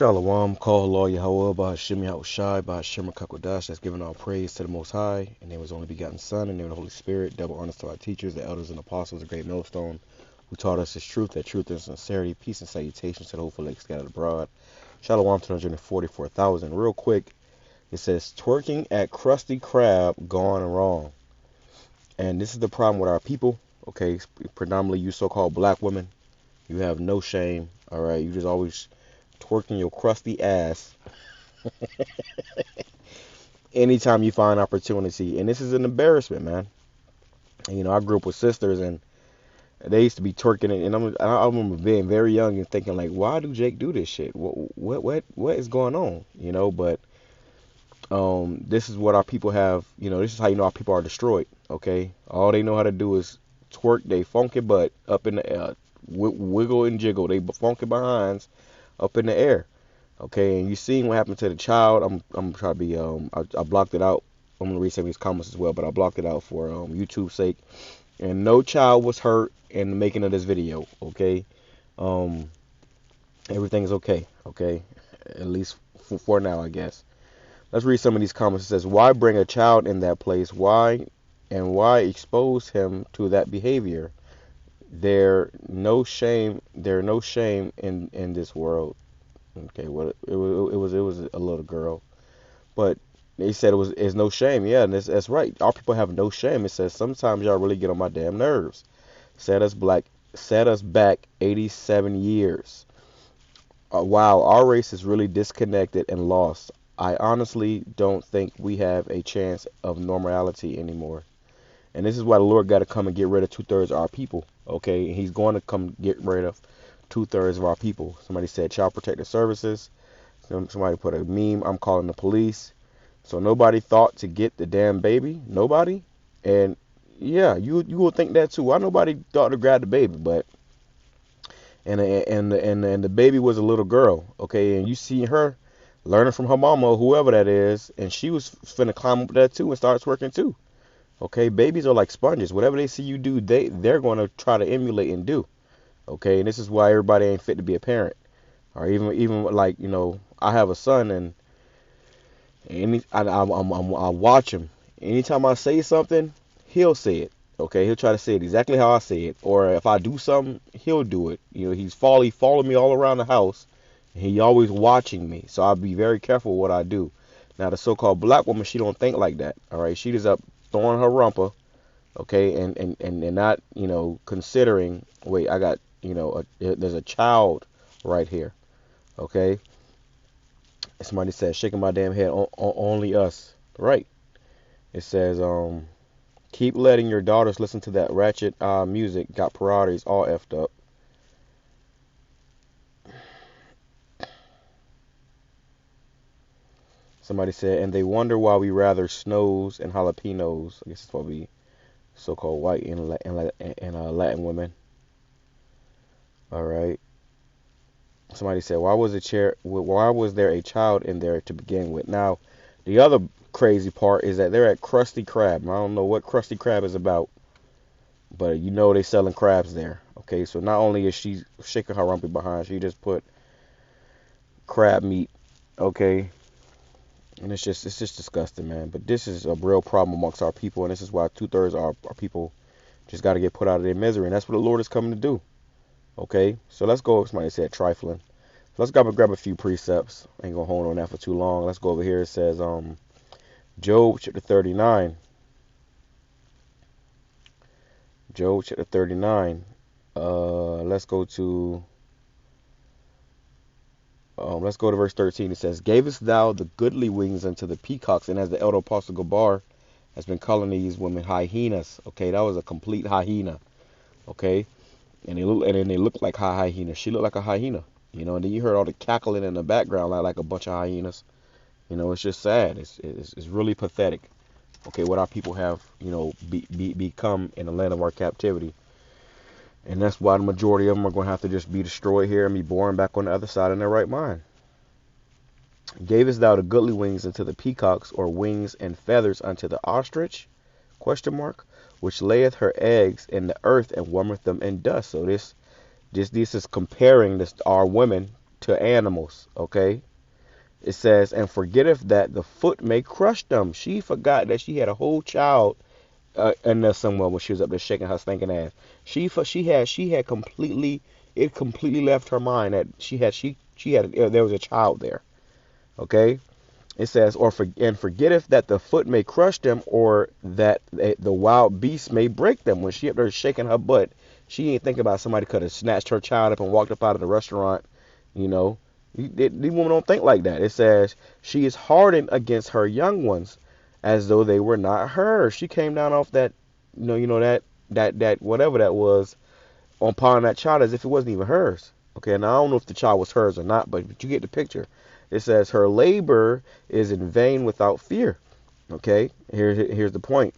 Shalom, call Lord YAHAWAH, BAHASHM, YAHAWASHI, BAHASHM, QADASH, that's giving all praise to the Most High, and name was only begotten Son, and name of the Holy Spirit, double honors to our teachers, the elders and apostles, the great millstone, who taught us his truth, that truth and sincerity, peace and salutations to the hopeful lake scattered abroad. Shalom to 144,000. Real quick, it says, twerking at Krusty Krab gone wrong. And this is the problem with our people, okay, predominantly you so-called black women. You have no shame, all right? You just always twerking your crusty ass anytime you find opportunity. And this is an embarrassment, man. And, you know, I grew up with sisters, and they used to be twerking it. And I remember being very young and thinking, like, why do Jake do this shit? What is going on? You know, but this is what our people have. You know, this is how you know our people are destroyed. Okay, all they know how to do is twerk they funky butt up in the air, wiggle and jiggle they funky behinds up in the air. Okay, and you seen what happened to the child. I'm trying to be I blocked it out. I'm gonna read some of these comments as well, but I blocked it out for YouTube's sake. And no child was hurt in the making of this video. Okay, everything's okay. Okay, at least for now, I guess. Let's read some of these comments. It says, why bring a child in that place? Why expose him to that behavior? There no shame in this world. Okay, well, it was a little girl, but they said it's no shame. Yeah, and that's right. Our people have no shame. It says sometimes y'all really get on my damn nerves. Set us back 87 years. Wow, our race is really disconnected and lost. I honestly don't think we have a chance of normality anymore. And this is why the Lord got to come and get rid of 2/3 of our people. Okay, and He's going to come get rid of 2/3 of our people. Somebody said Child Protective Services. Somebody put a meme, I'm calling the police. So nobody thought to get the damn baby. Nobody. And yeah, you will think that too. Why nobody thought to grab the baby? But and the baby was a little girl. Okay, and you see her learning from her mama or whoever that is, and she was finna climb up there too and start twerking too. Okay, babies are like sponges. Whatever they see you do, they're going to try to emulate and do. Okay, and this is why everybody ain't fit to be a parent. Or even like, you know, I have a son, and I watch him. Anytime I say something, he'll say it. Okay, he'll try to say it exactly how I say it. Or if I do something, he'll do it. You know, he followed me all around the house. And he always watching me. So I'll be very careful what I do. Now the so-called black woman, she don't think like that. All right, she just up throwing her rumper. Okay, and not, you know, considering. Wait, I got, you know, there's a child right here. Okay, somebody said shaking my damn head. Only us, right? It says keep letting your daughters listen to that ratchet music. Got priorities all effed up. Somebody said, and they wonder why we rather snows and jalapenos. I guess it's probably so-called white and Latin women. All right. Somebody said, why was there a child in there to begin with? Now, the other crazy part is that they're at Krusty Krab. I don't know what Krusty Krab is about, but you know they selling crabs there. Okay, so not only is she shaking her rumpy behind, she just put crab meat. Okay, and it's just disgusting, man. But this is a real problem amongst our people, and this is why 2/3 of our people just got to get put out of their misery, and that's what the Lord is coming to do. Okay, so let's go. Somebody said trifling. So let's grab a few precepts. I ain't gonna hold on that for too long. Let's go over here. It says Job chapter 39. Job chapter 39. Let's go to verse 13. It says, gavest thou the goodly wings unto the peacocks, and as the Elder Apostle Tahar has been calling these women hyenas. Okay, that was a complete hyena. Okay, and they look like hyena. She looked like a hyena. You know, and then you heard all the cackling in the background like a bunch of hyenas. You know, it's just sad. It's really pathetic. Okay, what our people have, you know, become in the land of our captivity. And that's why the majority of them are going to have to just be destroyed here and be born back on the other side in their right mind. Gavest thou the goodly wings unto the peacocks, or wings and feathers unto the ostrich? Question mark. Which layeth her eggs in the earth and warmeth them in dust. So this is comparing our women to animals. Okay. It says, and forgetteth that the foot may crush them. She forgot that she had a whole child in there somewhere when she was up there shaking her stinking ass. She had completely, it completely left her mind that she had there was a child there. Okay. It says, and forgetteth that the foot may crush them, or that the wild beast may break them. When she up there shaking her butt, she ain't thinking about somebody could have snatched her child up and walked up out of the restaurant. You know, these women don't think like that. It says she is hardened against her young ones, as though they were not hers. She came down off that, that whatever that was, upon that child as if it wasn't even hers. Okay, now I don't know if the child was hers or not, but you get the picture. It says her labor is in vain without fear. Okay, here's the point.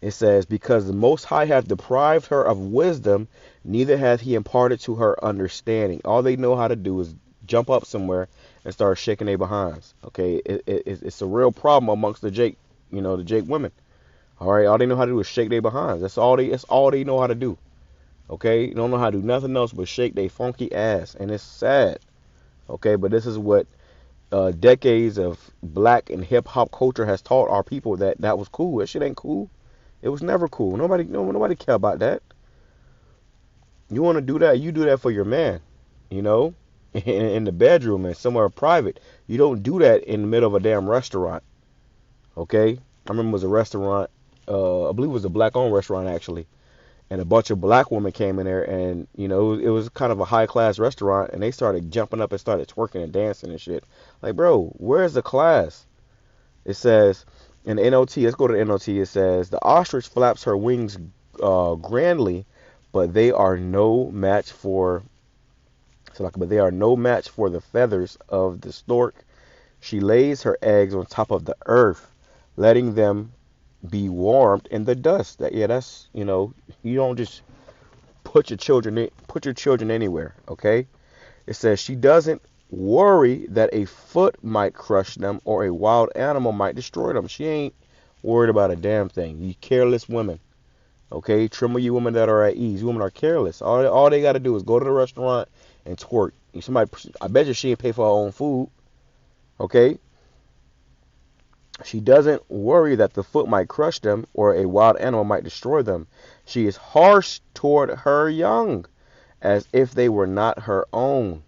It says, because the Most High hath deprived her of wisdom, neither hath he imparted to her understanding. All they know how to do is jump up somewhere and start shaking their behinds. Okay, it's a real problem amongst the Jake, the Jake women. All right, all they know how to do is shake their behinds. That's all they know how to do. Okay, they don't know how to do nothing else but shake their funky ass, and it's sad. Okay, but this is what decades of black and hip hop culture has taught our people, that was cool. That shit ain't cool. It was never cool. Nobody care about that. You want to do that, you do that for your man, you know, in the bedroom and somewhere private. You don't do that in the middle of a damn restaurant. Okay, I remember it was a restaurant. I believe it was a black-owned restaurant actually, and a bunch of black women came in there, and it was kind of a high-class restaurant, and they started jumping up and started twerking and dancing and shit. Like, bro, where's the class? It says in the NOT, let's go to the NOT. It says, the ostrich flaps her wings grandly, but they are no match for the feathers of the stork. She lays her eggs on top of the earth, letting them be warmed in the dust. That's you don't just put your children anywhere. Okay. It says she doesn't worry that a foot might crush them or a wild animal might destroy them. She ain't worried about a damn thing. You careless women. Okay, trim of you women that are at ease. You women are careless. All they got to do is go to the restaurant and twerk. I bet you she ain't pay for her own food. Okay. She doesn't worry that the foot might crush them or a wild animal might destroy them. She is harsh toward her young, as if they were not her own.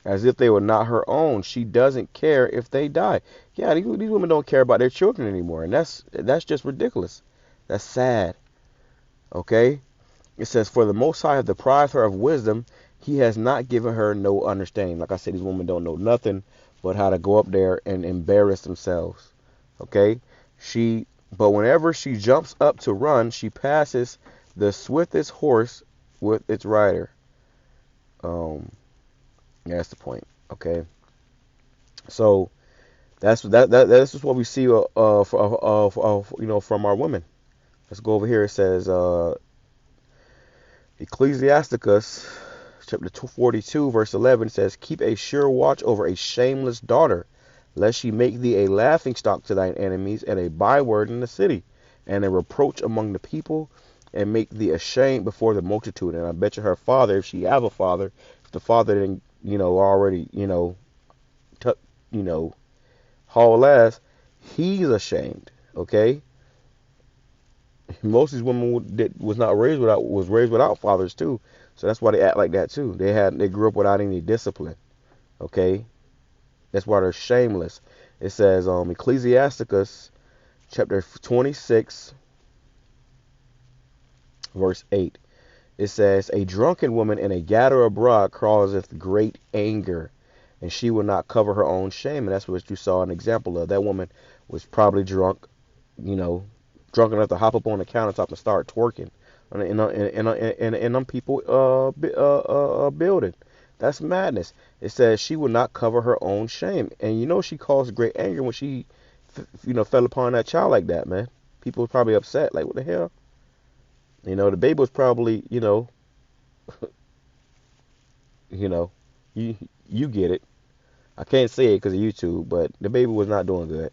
As if they were not her own. She doesn't care if they die. Yeah, these women don't care about their children anymore, and that's just ridiculous. That's sad. Okay? It says, for the Most High hath deprived her of wisdom, he has not given her no understanding. Like I said, these women don't know nothing but how to go up there and embarrass themselves. Okay? But whenever she jumps up to run, she passes the swiftest horse with its rider. That's the point. Okay, so that's just what we see from our women. Let's go over here. It says Ecclesiasticus chapter 42 verse 11 says, keep a sure watch over a shameless daughter, lest she make thee a laughing stock to thine enemies, and a byword in the city, and a reproach among the people, and make thee ashamed before the multitude. And I bet you her father, if she have a father, if the father didn't already, haul ass, he's ashamed. Okay. Most of these women was raised without fathers too, so that's why they act like that too. They grew up without any discipline. Okay, that's why they're shameless. It says Ecclesiasticus chapter 26 verse 8. It says, a drunken woman and a gatherer abroad causeth great anger, and she will not cover her own shame. And that's what you saw an example of. That woman was probably drunk, drunk enough to hop up on the countertop and start twerking in them people building. That's madness. It says she will not cover her own shame, and she caused great anger when she fell upon that child like that, man. People were probably upset, like, what the hell? The baby was probably, you get it. I can't say it because of YouTube, but the baby was not doing good.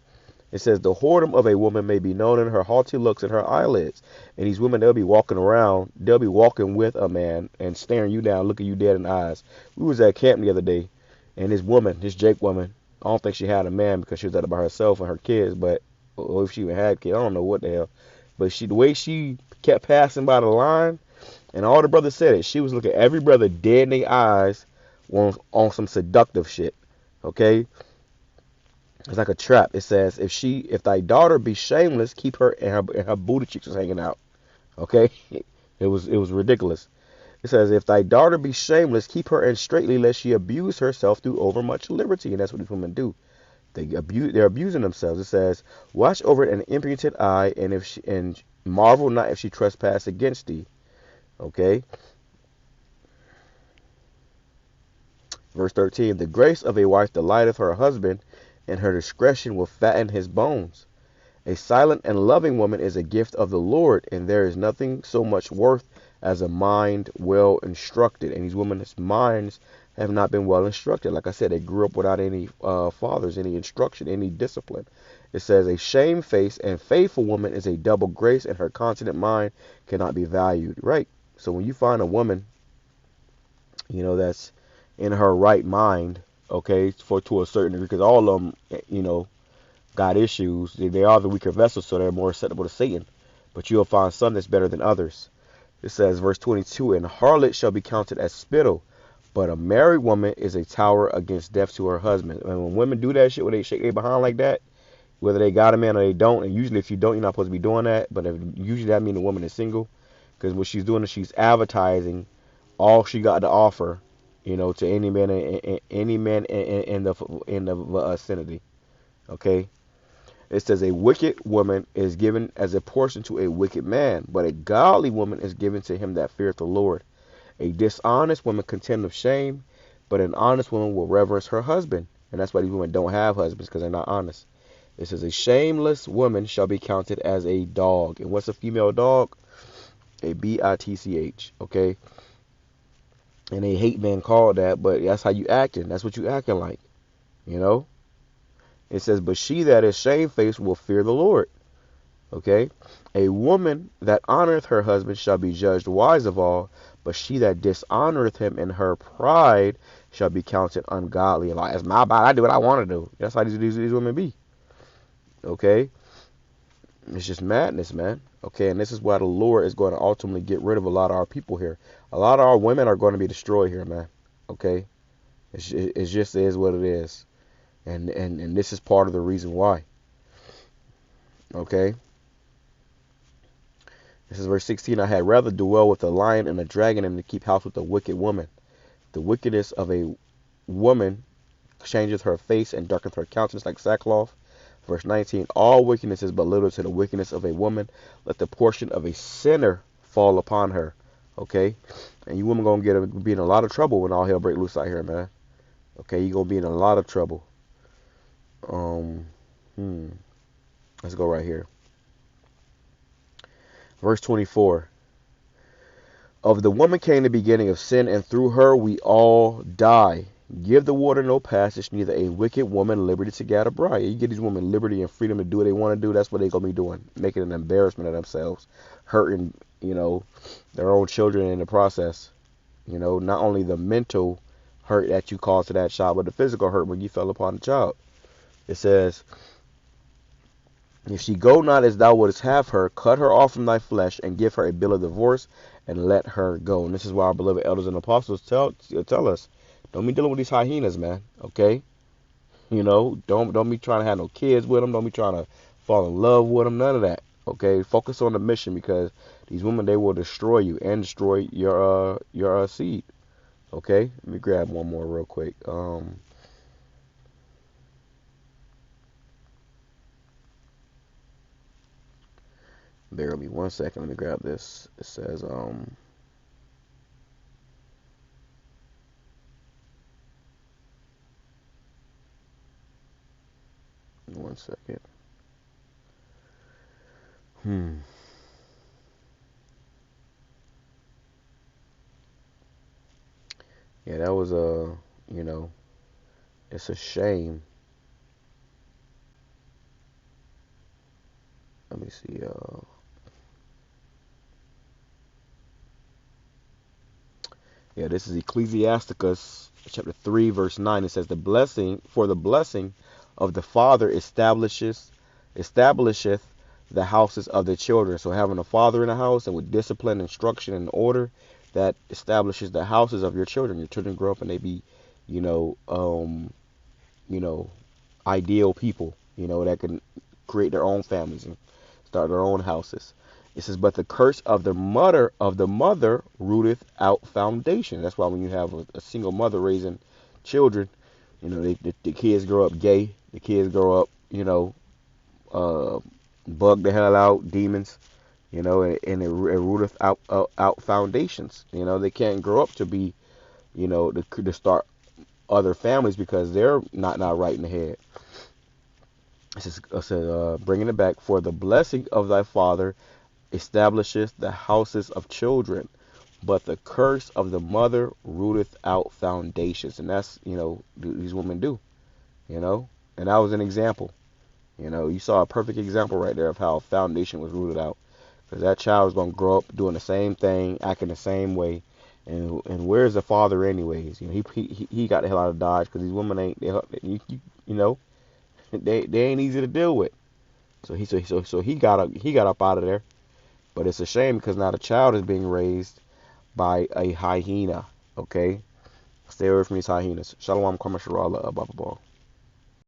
It says the whoredom of a woman may be known in her haughty looks and her eyelids. And these women, they'll be walking around, they'll be walking with a man and staring you down, looking you dead in the eyes. We was at camp the other day, and this woman, this Jake woman, I don't think she had a man because she was out there by herself and her kids, but or if she even had kids, I don't know what the hell. But the way she kept passing by the line, and all the brothers said it, she was looking every brother dead in their eyes on some seductive shit. Okay? It's like a trap. It says, if thy daughter be shameless, keep her, and her booty cheeks was hanging out. Okay? It was ridiculous. It says, if thy daughter be shameless, keep her in straitly, lest she abuse herself through overmuch liberty. And that's what these women do. They're abusing themselves. It says, watch over an impudent eye, and marvel not if she trespass against thee. Okay? Verse 13, the grace of a wife delighteth her husband, and her discretion will fatten his bones. A silent and loving woman is a gift of the Lord, and there is nothing so much worth as a mind well instructed. And these women's minds have not been well instructed. Like I said, they grew up without any fathers, any instruction, any discipline. It says a shamefaced and faithful woman is a double grace, and her continent mind cannot be valued. Right? So when you find a woman, that's in her right mind, okay, to a certain degree, because all of them, got issues. They are the weaker vessels, so they're more acceptable to Satan. But you'll find some that's better than others. It says, verse 22, and harlot shall be counted as spittle, but a married woman is a tower against death to her husband. And when women do that shit, where they shake their behind like that, whether they got a man or they don't, and usually if you don't, you're not supposed to be doing that, but usually that means the woman is single, because what she's doing is she's advertising all she got to offer, to any man in the vicinity. Okay. It says a wicked woman is given as a portion to a wicked man, but a godly woman is given to him that feareth the Lord. A dishonest woman contemneth shame, but an honest woman will reverence her husband. And that's why these women don't have husbands, because they're not honest. It says a shameless woman shall be counted as a dog. And what's a female dog? A bitch. Okay. And they hate being called that, but that's how you acting. That's what you acting like. It says, but she that is shamefaced will fear the Lord. Okay? A woman that honoreth her husband shall be judged wise of all, but she that dishonoreth him in her pride shall be counted ungodly. Like, it's my body, I do what I want to do. That's how these women be. Okay? It's just madness, man. Okay, and this is why the Lord is going to ultimately get rid of a lot of our people here. A lot of our women are going to be destroyed here, man. Okay? It just is what it is. And this is part of the reason why. Okay? This is verse 16. I had rather dwell with a lion and a dragon than to keep house with a wicked woman. The wickedness of a woman changeth her face and darkeneth her countenance like sackcloth. Verse 19. All wickedness is but little to the wickedness of a woman. Let the portion of a sinner fall upon her. Okay? And you women going to be in a lot of trouble when all hell break loose out here, man. Okay? You're going to be in a lot of trouble. Let's go right here. Verse 24. Of the woman came the beginning of sin, and through her we all die. Give the water no passage, neither a wicked woman liberty to gather bride. You give these women liberty and freedom to do what they want to do. That's what they're going to be doing. Making an embarrassment of themselves. Hurting, their own children in the process. Not only the mental hurt that you cause to that child, but the physical hurt when you fell upon the child. It says, if she go not as thou wouldest have her, cut her off from thy flesh, and give her a bill of divorce, and let her go. And this is why our beloved elders and apostles tell us, don't be dealing with these hyenas, man. Okay? Don't be trying to have no kids with them. Don't be trying to fall in love with them. None of that. Okay? Focus on the mission, because these women, they will destroy you and destroy your seed. Okay? Let me grab one more real quick. Bear with me 1 second. Let me grab this. It says, 1 second. Yeah, that was it's a shame. me see. Yeah, this is Ecclesiasticus chapter 3, verse 9. It says, the blessing of the father establisheth the houses of the children. So having a father in the house and with discipline, instruction, and order, that establishes the houses of your children. Your children grow up and they be, you know, you know, ideal people, you know, that can create their own families and start their own houses. It says, but the curse of the mother rooteth out foundation. That's why when you have a single mother raising children, you know, the kids grow up gay. The kids grow up, you know, bug the hell out, demons, you know, and it rooteth out foundations. You know, they can't grow up to be, you know, to start other families because they're not right in the head. It says, bringing it back, for the blessing of thy father establishes the houses of children, but the curse of the mother rooteth out foundations. And that's, you know, these women do, you know, and that was an example. You know, you saw a perfect example right there of how a foundation was rooted out, because that child is going to grow up doing the same thing, acting the same way. And where's the father anyways? You know, he got the hell out of Dodge, because these women ain't, you know, they ain't easy to deal with. So he got up out of there. But it's a shame because now the child is being raised by a hyena. Okay? Stay away from these hyenas. Shalom, Kwame Sharala, Abba.